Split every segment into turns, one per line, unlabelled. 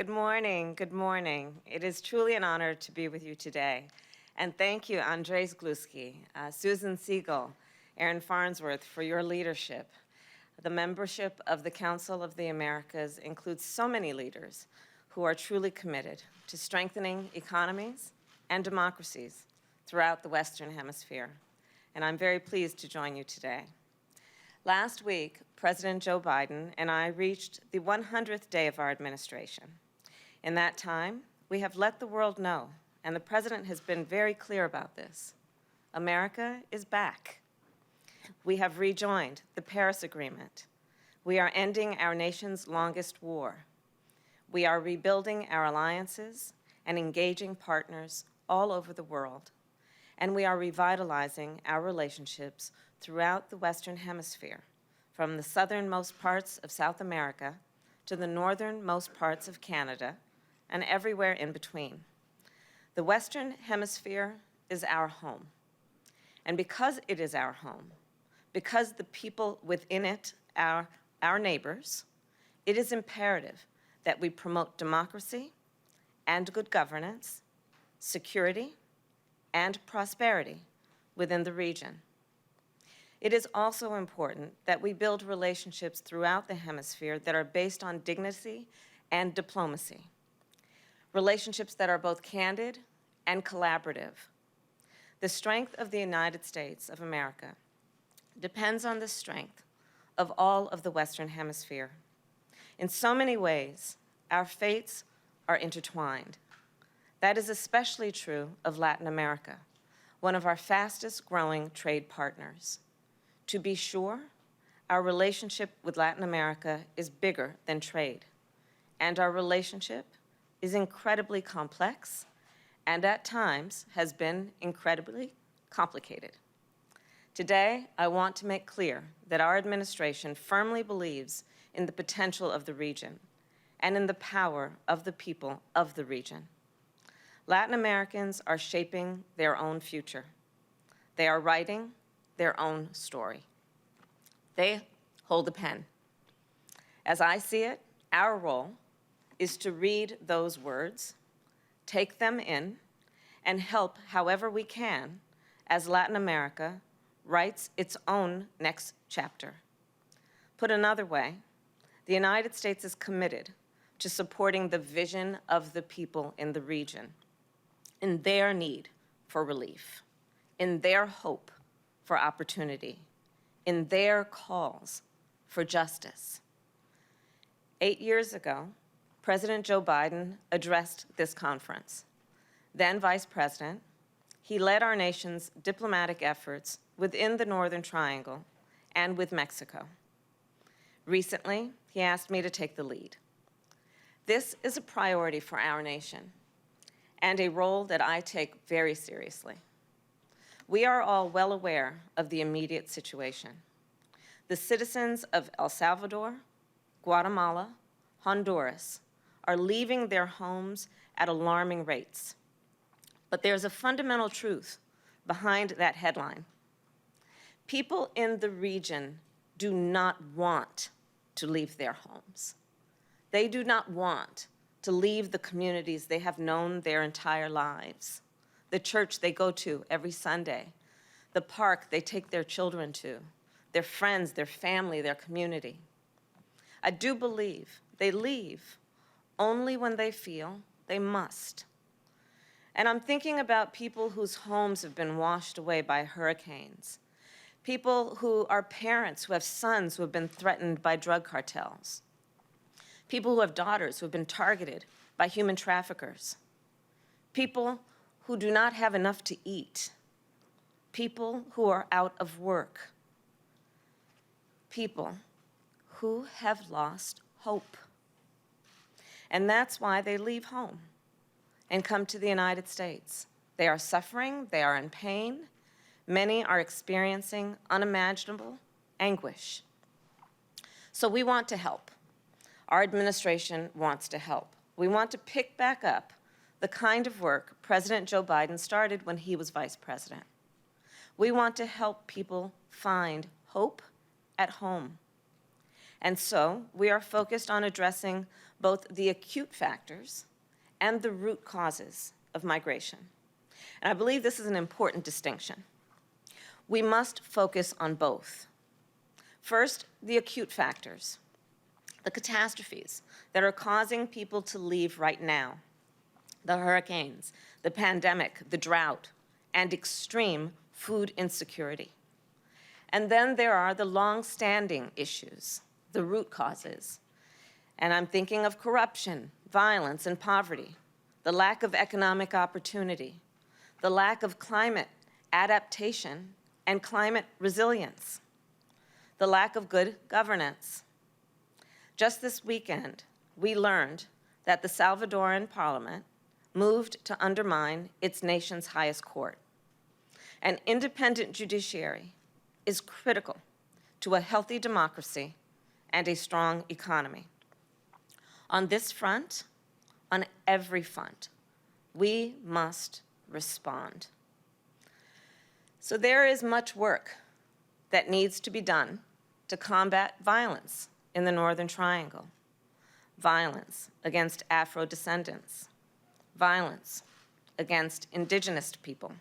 Good morning. Good morning. It is truly an honor to be with you today. And thank you, Andres Gluski, Susan Siegel, Aaron Farnsworth, for your leadership. The membership of the Council of the Americas includes so many leaders who are truly committed to strengthening economies and democracies throughout the Western Hemisphere. And I'm very pleased to join you today. Last week, President Joe Biden and I reached the 100th day of our administration. In that time, we have let the world know, and the President has been very clear about this. America is back. We have rejoined the Paris Agreement. We are ending our nation's longest war. We are rebuilding our alliances and engaging partners all over the world. And we are revitalizing our relationships throughout the Western Hemisphere, from the southernmost parts of South America to the northernmost parts of Canada and everywhere in between. The Western Hemisphere is our home. And because it is our home, because the people within it are our neighbors, it is imperative that we promote democracy and good governance, security, and prosperity within the region. It is also important that we build relationships throughout the hemisphere that are based on dignity and diplomacy, relationships that are both candid and collaborative. The strength of the United States of America depends on the strength of all of the Western Hemisphere. In so many ways, our fates are intertwined. That is especially true of Latin America, one of our fastest growing trade partners. To be sure, our relationship with Latin America is bigger than trade, and our relationship is incredibly complex and at times has been incredibly complicated. Today, I want to make clear that our administration firmly believes in the potential of the region and in the power of the people of the region. Latin Americans are shaping their own future. They are writing their own story. They hold the pen. As I see it, our role is to read those words, take them in, and help however we can as Latin America writes its own next chapter. Put another way, the United States is committed to supporting the vision of the people in the region, in their need for relief, in their hope for opportunity, in their calls for justice. 8 years ago, President Joe Biden addressed this conference. Then Vice President, he led our nation's diplomatic efforts within the Northern Triangle and with Mexico. Recently, he asked me to take the lead. This is a priority for our nation and a role that I take very seriously. We are all well aware of the immediate situation. The citizens of El Salvador, Guatemala, Honduras are leaving their homes at alarming rates. But there's a fundamental truth behind that headline. People in the region do not want to leave their homes. They do not want to leave the communities they have known their entire lives, the church they go to every Sunday, the park they take their children to, their friends, their family, their community. I do believe they leave only when they feel they must. And I'm thinking about people whose homes have been washed away by hurricanes, people who are parents who have sons who have been threatened by drug cartels, people who have daughters who have been targeted by human traffickers, people who do not have enough to eat, people who are out of work, people who have lost hope. And that's why they leave home and come to the United States. They are suffering, they are in pain. Many are experiencing unimaginable anguish. So we want to help. Our administration wants to help. We want to pick back up the kind of work President Joe Biden started when he was vice president. We want to help people find hope at home. And so we are focused on addressing both the acute factors and the root causes of migration. And I believe this is an important distinction. We must focus on both. First, the acute factors, the catastrophes that are causing people to leave right now, the hurricanes, the pandemic, the drought, and extreme food insecurity. And then there are the long-standing issues, the root causes. And I'm thinking of corruption, violence, and poverty, the lack of economic opportunity, the lack of climate adaptation and climate resilience, the lack of good governance. Just this weekend, we learned that the Salvadoran parliament moved to undermine its nation's highest court. An independent judiciary is critical to a healthy democracy and a strong economy. On this front, on every front, we must respond. So there is much work that needs to be done to combat violence in the Northern Triangle. Violence against Afro-descendants, violence against indigenous people,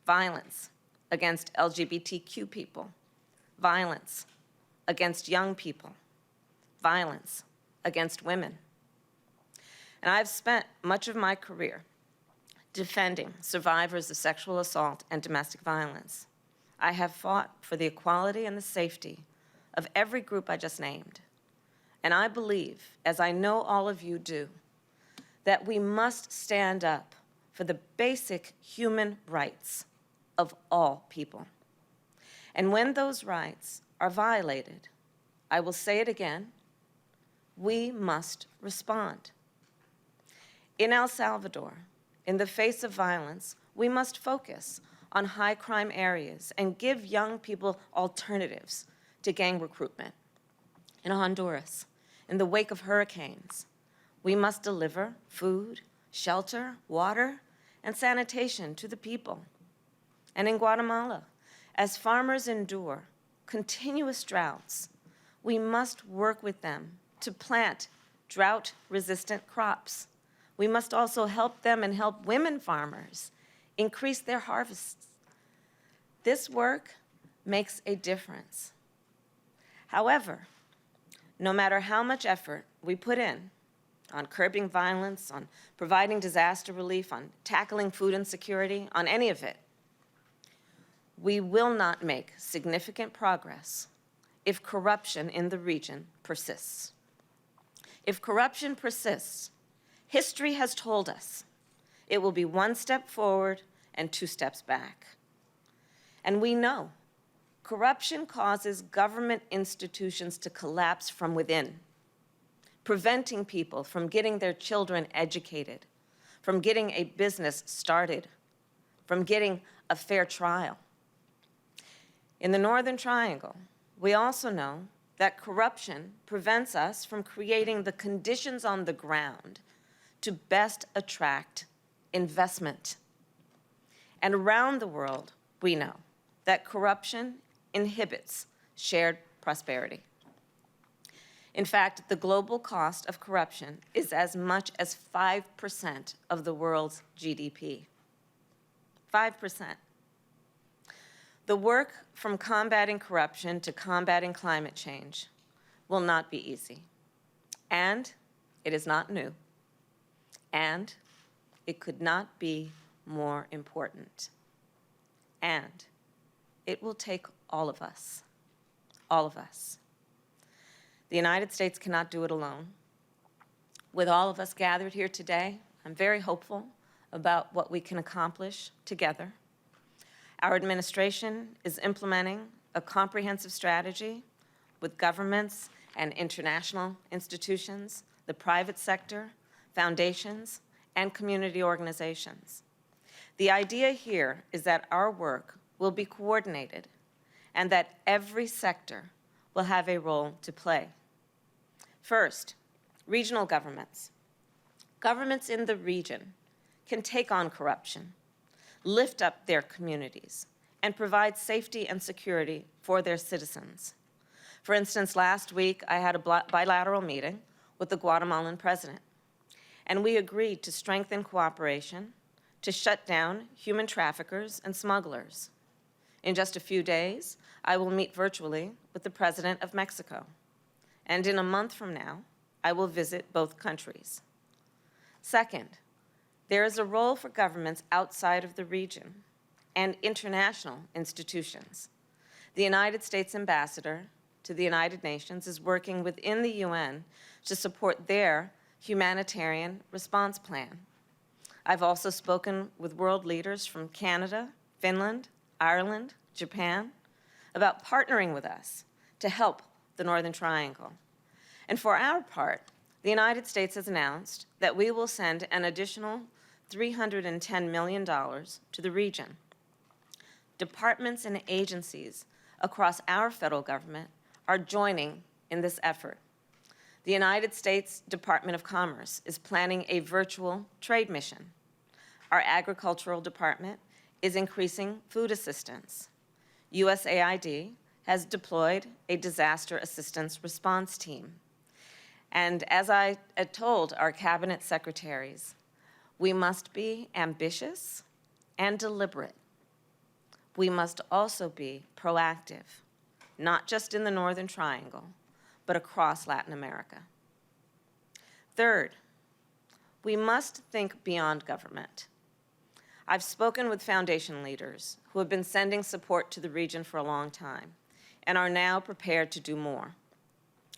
violence against LGBTQ people, violence against young people, violence against women. And I've spent much of my career defending survivors of sexual assault and domestic violence. I have fought for the equality and the safety of every group I just named. And I believe, as I know all of you do, that we must stand up for the basic human rights of all people. And when those rights are violated, I will say it again, we must respond. In El Salvador, in the face of violence, we must focus on high crime areas and give young people alternatives to gang recruitment. In Honduras, in the wake of hurricanes, we must deliver food, shelter, water, and sanitation to the people. And in Guatemala, as farmers endure continuous droughts, we must work with them to plant drought-resistant crops. We must also help them and help women farmers increase their harvests. This work makes a difference. However, no matter how much effort we put in on curbing violence, on providing disaster relief, on tackling food insecurity, on any of it, we will not make significant progress if corruption in the region persists. If corruption persists, history has told us it will be one step forward and two steps back. And we know corruption causes government institutions to collapse from within, preventing people from getting their children educated, from getting a business started, from getting a fair trial. In the Northern Triangle, we also know that corruption prevents us from creating the conditions on the ground to best attract investment. And around the world, we know that corruption inhibits shared prosperity. In fact, the global cost of corruption is as much as 5% of the world's GDP. 5%. The work from combating corruption to combating climate change will not be easy. And it is not new. And it could not be more important. And it will take all of us. All of us. The United States cannot do it alone. With all of us gathered here today, I'm very hopeful about what we can accomplish together. Our administration is implementing a comprehensive strategy with governments and international institutions, the private sector, foundations, and community organizations. The idea here is that our work will be coordinated and that every sector will have a role to play. First, regional governments. Governments in the region can take on corruption, lift up their communities, and provide safety and security for their citizens. For instance, last week I had a bilateral meeting with the Guatemalan president, and we agreed to strengthen cooperation to shut down human traffickers and smugglers. In just a few days, I will meet virtually with the president of Mexico, and in a month from now, I will visit both countries. Second, there is a role for governments outside of the region and international institutions. The United States Ambassador to the United Nations is working within the UN to support their humanitarian response plan. I've also spoken with world leaders from Canada, Finland, Ireland, Japan, about partnering with us to help the Northern Triangle. And for our part, the United States has announced that we will send an additional $310 million to the region. Departments and agencies across our federal government are joining in this effort. The United States Department of Commerce is planning a virtual trade mission. Our agricultural department is increasing food assistance. USAID has deployed a disaster assistance response team. And as I had told our cabinet secretaries, we must be ambitious and deliberate. We must also be proactive, not just in the Northern Triangle, but across Latin America. Third, we must think beyond government. I've spoken with foundation leaders who have been sending support to the region for a long time and are now prepared to do more.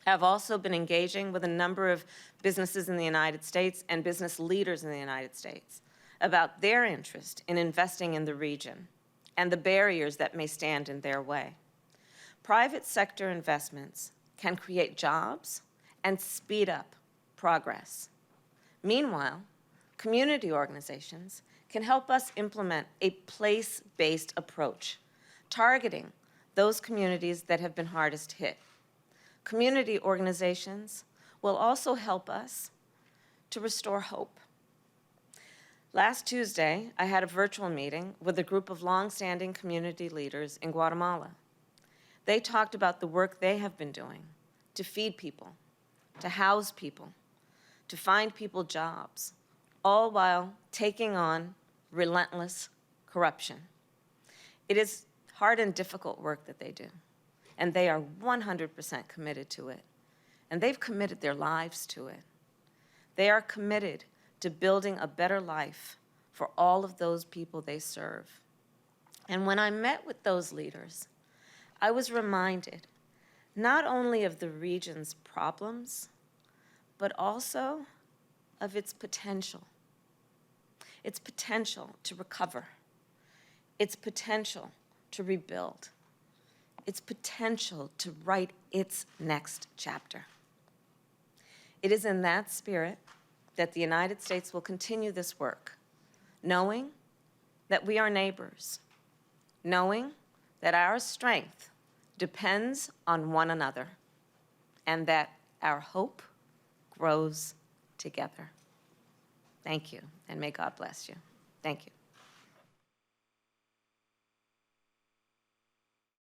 I've also been engaging with a number of businesses in the United States and business leaders in the United States about their interest in investing in the region and the barriers that may stand in their way. Private sector investments can create jobs and speed up progress. Meanwhile, community organizations can help us implement a place-based approach, targeting those communities that have been hardest hit. Community organizations will also help us to restore hope. Last Tuesday, I had a virtual meeting with a group of longstanding community leaders in Guatemala. They talked about the work they have been doing to feed people, to house people, to find people jobs, all while taking on relentless corruption. It is hard and difficult work that they do, and they are 100% committed to it. And they've committed their lives to it. They are committed to building a better life for all of those people they serve. And when I met with those leaders, I was reminded not only of the region's problems, but also of its potential to recover, its potential to rebuild, its potential to write its next chapter. It is in that spirit that the United States will continue this work, knowing that we are neighbors, knowing that our strength depends on one another, and that our hope grows together. Thank you, and may God bless you. Thank you.